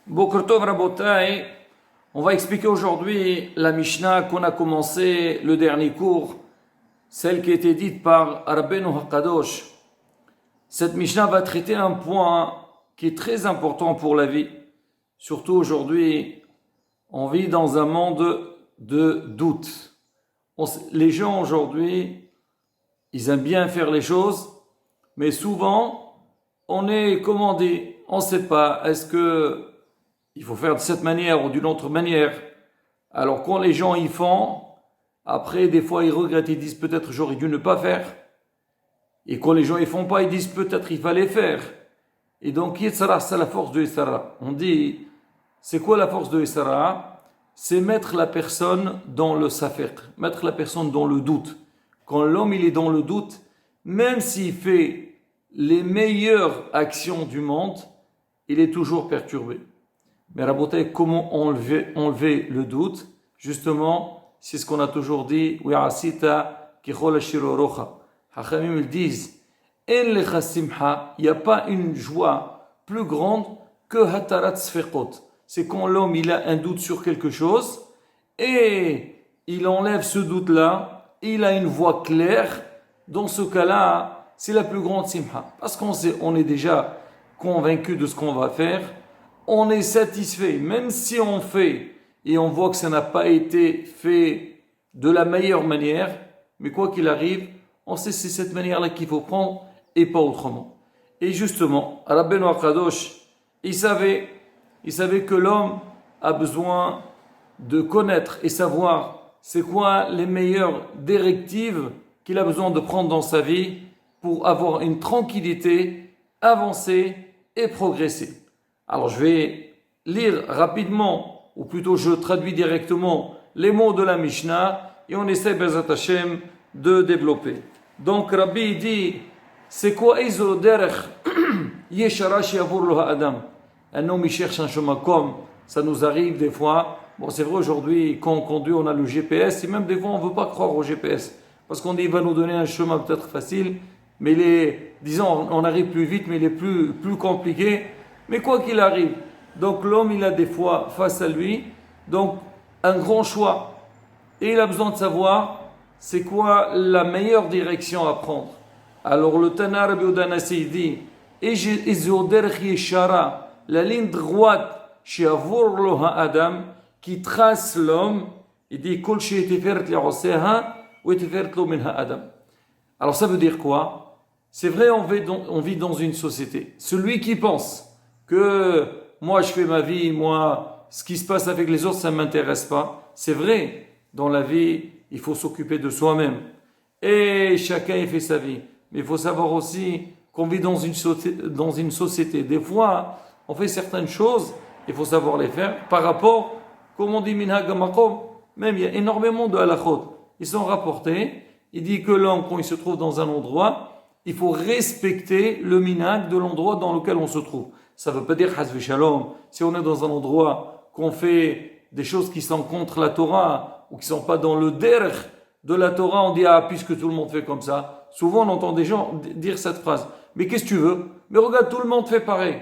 Boker Tov Rabotai, on va expliquer aujourd'hui la Mishnah qu'on a commencé le dernier cours, celle qui a été dite par Rabbeinu HaKadosh. Cette Mishnah va traiter un point qui est très important pour la vie. Surtout aujourd'hui, on vit dans un monde de doute. Les gens aujourd'hui, ils aiment bien faire les choses, mais souvent, on est, comment on dit, on ne sait pas, est-ce que il faut faire de cette manière ou d'une autre manière. Alors quand les gens y font, après des fois ils regrettent, ils disent peut-être j'aurais dû ne pas faire. Et quand les gens y font pas, ils disent peut-être il fallait faire. Et donc Yetzara, c'est la force de Yetzara. On dit, c'est quoi la force de Yetzara? C'est mettre la personne dans le safiq, mettre la personne dans le doute. Quand l'homme il est dans le doute, même s'il fait les meilleures actions du monde, il est toujours perturbé. Mais Rabotai, comment enlever le doute? Justement, c'est ce qu'on a toujours dit. Hachamim ils disent, il n'y a pas une joie plus grande que hatarat sfeqot. C'est quand l'homme il a un doute sur quelque chose et il enlève ce doute-là, il a une voix claire. Dans ce cas-là, c'est la plus grande simha. Parce on est déjà convaincu de ce qu'on va faire. On est satisfait, même si on fait et on voit que ça n'a pas été fait de la meilleure manière, mais quoi qu'il arrive, on sait que c'est cette manière-là qu'il faut prendre et pas autrement. Et justement, Rabbeinu HaKadosh, il savait que l'homme a besoin de connaître et savoir c'est quoi les meilleures directives qu'il a besoin de prendre dans sa vie pour avoir une tranquillité, avancer et progresser. Alors je vais lire rapidement, ou plutôt je traduis directement les mots de la Mishnah et on essaie Bezat Hashem de développer. Donc Rabbi dit, c'est quoi Izo derech yeshara shiavur lo ha'adam? Un homme il cherche un chemin comme ça nous arrive des fois. Bon c'est vrai aujourd'hui quand on conduit on a le GPS et même des fois on ne veut pas croire au GPS parce qu'on dit il va nous donner un chemin peut-être facile mais disons on arrive plus vite mais il est plus compliqué. Mais quoi qu'il arrive, donc l'homme il a des fois face à lui, donc un grand choix. Et il a besoin de savoir c'est quoi la meilleure direction à prendre. Alors le Tana Rabbi Udanasi dit, la ligne droite chez Avur lo Adam qui trace l'homme, il dit Kol she'tiferet li'oseha ou tiferet lo min ha'adam. Alors ça veut dire quoi? C'est vrai, on vit dans une société. Celui qui pense que moi je fais ma vie, moi ce qui se passe avec les autres ça ne m'intéresse pas. C'est vrai, dans la vie il faut s'occuper de soi-même et chacun il fait sa vie. Mais il faut savoir aussi qu'on vit dans une société. Des fois on fait certaines choses, il faut savoir les faire par rapport, comme on dit minhag maqom, même il y a énormément de halachot. Ils sont rapportés, il dit que l'homme quand il se trouve dans un endroit, il faut respecter le minhag de l'endroit dans lequel on se trouve. Ça ne veut pas dire Hazvi Shalom. Si on est dans un endroit qu'on fait des choses qui sont contre la Torah ou qui ne sont pas dans le derech de la Torah, on dit ah puisque tout le monde fait comme ça. Souvent on entend des gens dire cette phrase. Mais qu'est-ce que tu veux? Mais regarde tout le monde fait pareil.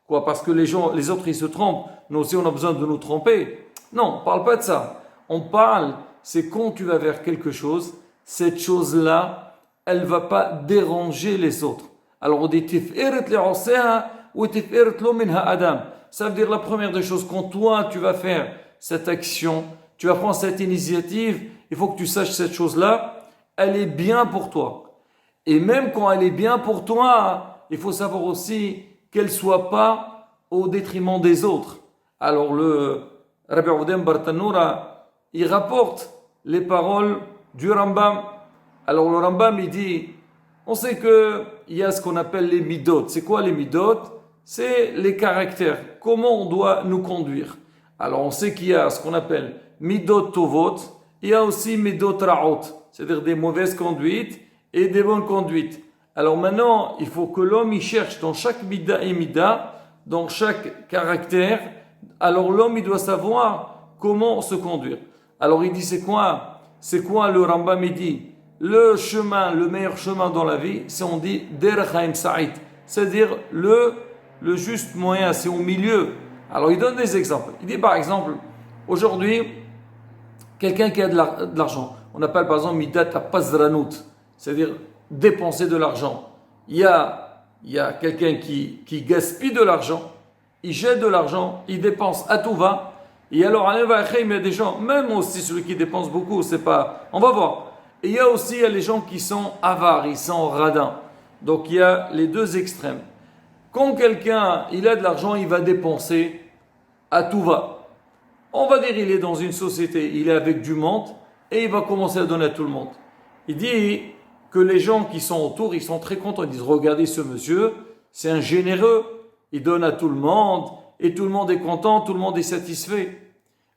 Quoi? Parce que les autres ils se trompent. Nous aussi on a besoin de nous tromper. Non, on parle pas de ça. On parle, c'est quand tu vas vers quelque chose, cette chose-là, elle va pas déranger les autres. Alors on dit tif'eret li'oseha ou tif'eret lo min ha'adam. Ça veut dire la première des choses, quand toi tu vas faire cette action, tu vas prendre cette initiative, il faut que tu saches cette chose-là, elle est bien pour toi. Et même quand elle est bien pour toi, il faut savoir aussi qu'elle soit pas au détriment des autres. Alors le Rabbi Oudem Bartanoura, il rapporte les paroles du Rambam. Alors le Rambam il dit, on sait qu'il y a ce qu'on appelle les midot. C'est quoi les midot? C'est les caractères. Comment on doit nous conduire? Alors on sait qu'il y a ce qu'on appelle midot tovot. Il y a aussi midot raot, c'est-à-dire des mauvaises conduites et des bonnes conduites. Alors maintenant, il faut que l'homme y cherche dans chaque mida et mida, dans chaque caractère. Alors l'homme il doit savoir comment se conduire. Alors il dit c'est quoi le Rambam il dit? Le meilleur chemin dans la vie, c'est on dit derech ha'em sa'id, c'est-à-dire le juste moyen, c'est au milieu. Alors il donne des exemples. Il dit par exemple, aujourd'hui, quelqu'un qui a de l'argent, on appelle par exemple midat pazranout, c'est-à-dire dépenser de l'argent. Il y a quelqu'un qui gaspille de l'argent, il jette de l'argent, il dépense à tout va. Et alors, il y a des gens, même aussi celui qui dépense beaucoup, c'est pas. On va voir. Et il y a aussi les gens qui sont avares, ils sont radins. Donc il y a les deux extrêmes. Quand quelqu'un il a de l'argent, il va dépenser à tout va. On va dire il est dans une société, il est avec du monde et il va commencer à donner à tout le monde. Il dit que les gens qui sont autour, ils sont très contents. Ils disent regardez ce monsieur, c'est un généreux, il donne à tout le monde et tout le monde est content, tout le monde est satisfait.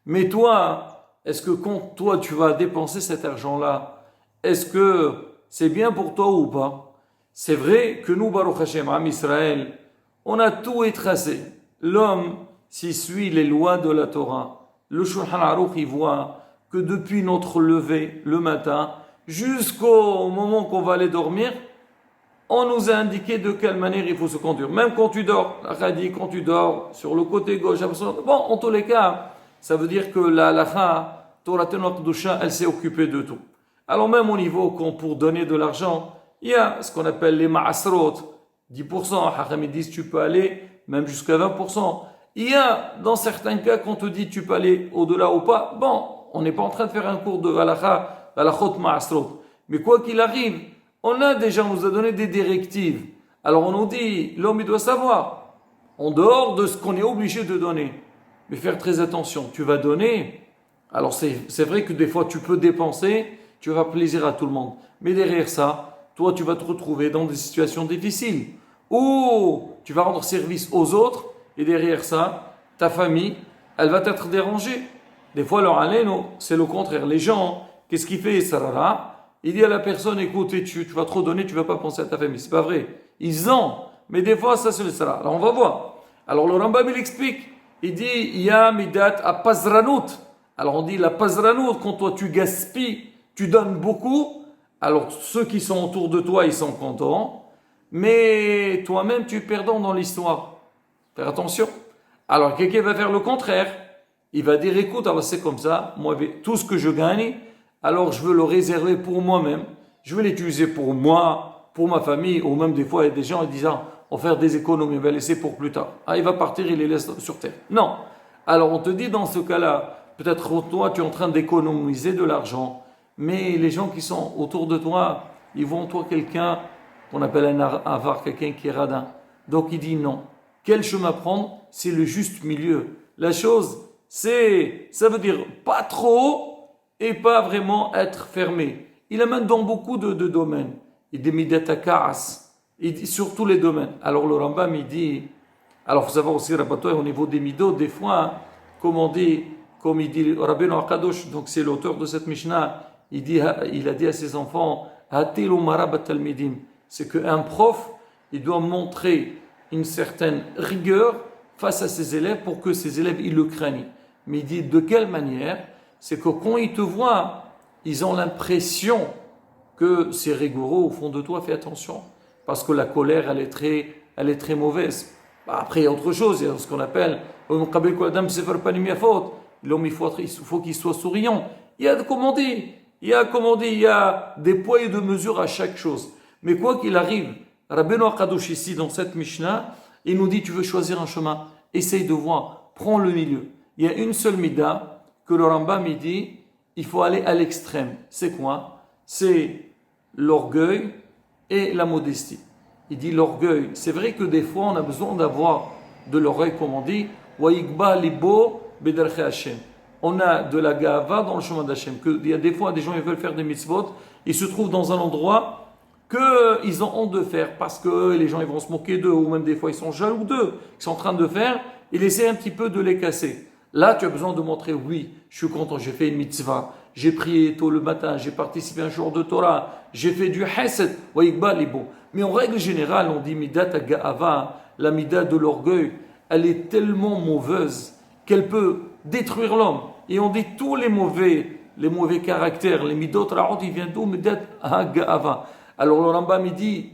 Mais toi, est-ce que quand toi tu vas dépenser cet argent-là, est-ce que c'est bien pour toi ou pas? C'est vrai que nous, Baruch Hashem, Am Israël, on a tout étracé. L'homme, s'il suit les lois de la Torah, le Shulchan Aruch, il voit que depuis notre lever, le matin, jusqu'au moment qu'on va aller dormir, on nous a indiqué de quelle manière il faut se conduire. Même quand tu dors, la dit quand tu dors, sur le côté gauche, bon, en tous les cas, ça veut dire que la halakha, Torah Tenok Dusha, elle s'est occupée de tout. Alors même au niveau qu'on pour donner de l'argent, il y a ce qu'on appelle les ma'asrot, 10%, Hacham ils disent tu peux aller même jusqu'à 20%. Il y a dans certains cas quand on te dit tu peux aller au-delà ou pas, bon, on n'est pas en train de faire un cours de halakha, halachot ma'asrot. Mais quoi qu'il arrive, on nous a donné des directives. Alors on nous dit, l'homme il doit savoir, en dehors de ce qu'on est obligé de donner, mais faire très attention, tu vas donner, alors c'est vrai que des fois tu peux dépenser, tu vas faire plaisir à tout le monde, mais derrière ça, toi tu vas te retrouver dans des situations difficiles, ou tu vas rendre service aux autres, et derrière ça, ta famille, elle va être dérangée. Des fois, leur aléno, c'est le contraire. Les gens, qu'est-ce qu'il fait, Sarara? Il dit à la personne, écoute, tu vas trop donner, tu vas pas penser à ta famille. C'est pas vrai. Ils ont. Mais des fois, ça, c'est le Sarara. Alors, on va voir. Alors, le Rambam, il explique. Il dit, il y a midat à pazranout. Alors, on dit, la pazranout, quand toi, tu gaspilles, tu donnes beaucoup. Alors, ceux qui sont autour de toi, ils sont contents. Mais toi-même, tu es perdant dans l'histoire. Faire attention. Alors, quelqu'un va faire le contraire. Il va dire, écoute, alors c'est comme ça. Moi, tout ce que je gagne, alors je veux le réserver pour moi-même. Je veux l'utiliser pour moi, pour ma famille, ou même des fois, il y a des gens qui disent, on va faire des économies, on va laisser pour plus tard. Ah, il va partir, il les laisse sur terre. Non. Alors, on te dit dans ce cas-là, peut-être toi, tu es en train d'économiser de l'argent, mais les gens qui sont autour de toi, ils voient en toi quelqu'un qu'on appelle un avare, quelqu'un qui est radin. Donc, il dit non. Quel chemin prendre? C'est le juste milieu. La chose, ça veut dire pas trop et pas vraiment être fermé. Il amène dans beaucoup de domaines. Il dit midatakas, il dit sur tous les domaines. Alors le Rambam il dit, alors il faut savoir aussi Rabbatoy au niveau des midot, des fois, comme il dit Rabbeinu Akadosh, donc c'est l'auteur de cette Mishnah, il a dit à ses enfants, Hatilu marabat talmidim, c'est qu'un prof, il doit montrer une certaine rigueur face à ses élèves pour que ses élèves ils le craignent. Mais il dit de quelle manière? C'est que quand ils te voient, ils ont l'impression que c'est rigoureux au fond de toi, fais attention. Parce que la colère, elle est très mauvaise. Après, il y a autre chose, il y a ce qu'on appelle l'homme, il faut qu'il soit souriant. Il y a, comme on dit, il y a des poids et de mesures à chaque chose. Mais quoi qu'il arrive, Rabbeinu Akadosh ici, dans cette Mishnah, il nous dit, tu veux choisir un chemin, essaye de voir, prends le milieu. Il y a une seule mida que le Rambam il dit, il faut aller à l'extrême. C'est quoi? C'est l'orgueil et la modestie. Il dit l'orgueil. C'est vrai que des fois, on a besoin d'avoir de l'orgueil, comme on dit, Waïkba libo bedarche Hashem. On a de la gava dans le chemin d'Hachem. Il y a des fois, des gens ils veulent faire des mitzvot, ils se trouvent dans un endroit qu'ils ont honte de faire parce que les gens ils vont se moquer d'eux ou même des fois ils sont jaloux d'eux, ils sont en train de faire, ils essaient un petit peu de les casser. Là, tu as besoin de montrer, oui, je suis content, j'ai fait une mitzvah, j'ai prié tôt le matin, j'ai participé à un jour de Torah, j'ai fait du hesed, mais en règle générale, on dit midat ga'ava, la midat de l'orgueil, elle est tellement mauvaise qu'elle peut détruire l'homme. Et on dit tous les mauvais caractères, les midot ra'ot, ils viennent d'où? Midat ga'ava. Alors le Rambam il dit,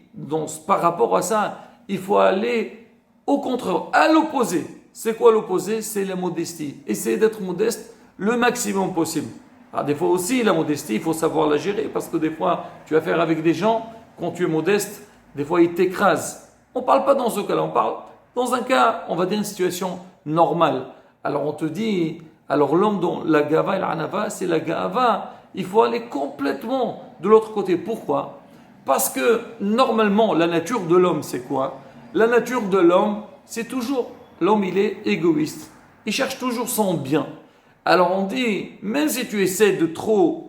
par rapport à ça, il faut aller au contraire, à l'opposé. c'est quoi l'opposé? C'est la modestie. Essayez d'être modeste le maximum possible. Alors, des fois aussi, la modestie, il faut savoir la gérer parce que des fois, tu as affaire avec des gens, quand tu es modeste, des fois, ils t'écrasent. On ne parle pas dans ce cas-là, on parle dans un cas, on va dire une situation normale. Alors, on te dit, alors l'homme dont la gava et l'anava, c'est la gava. Il faut aller complètement de l'autre côté. Pourquoi? Parce que normalement, la nature de l'homme, c'est quoi? La nature de l'homme, c'est toujours, l'homme, il est égoïste. Il cherche toujours son bien. Alors on dit, même si tu essaies de trop,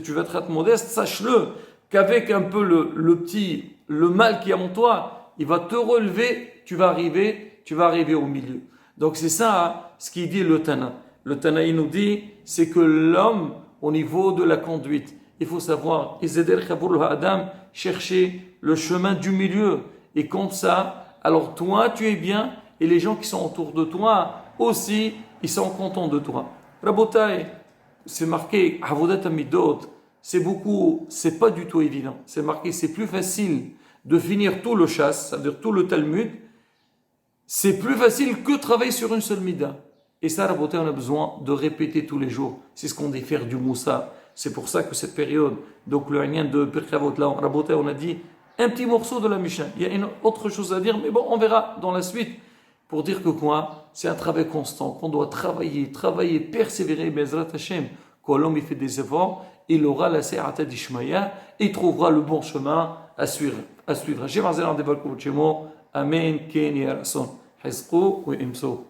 tu vas être modeste, sache-le qu'avec un peu le mal qui est en toi, il va te relever, tu vas arriver au milieu. Donc c'est ça hein, ce qu'il dit le Tana. Le Tana il nous dit, c'est que l'homme, au niveau de la conduite, il faut savoir, Adam, chercher le chemin du milieu. Et comme ça, alors toi tu es bien et les gens qui sont autour de toi aussi, ils sont contents de toi. Rabotai, c'est marqué, Avodat Amidot, c'est pas du tout évident. C'est marqué, c'est plus facile de finir tout le chasse, c'est-à-dire tout le Talmud, c'est plus facile que travailler sur une seule mida. Et ça, Rabotai, on a besoin de répéter tous les jours. C'est ce qu'on dit faire du Moussa. C'est pour ça que cette période, donc le Agnan de Pirkei Avot, là, Rabotai, on a dit un petit morceau de la Mishnah. Il y a une autre chose à dire, mais bon, on verra dans la suite. Pour dire que quoi? C'est un travail constant, qu'on doit travailler, persévérer, Bezrat Hashem. Quand l'homme il fait des efforts, il aura la Se'ata d'Ishmaïa et il trouvera le bon chemin à suivre. Hashem Azel en débat Amen, Ken Yarason. Hizqu ou Imso.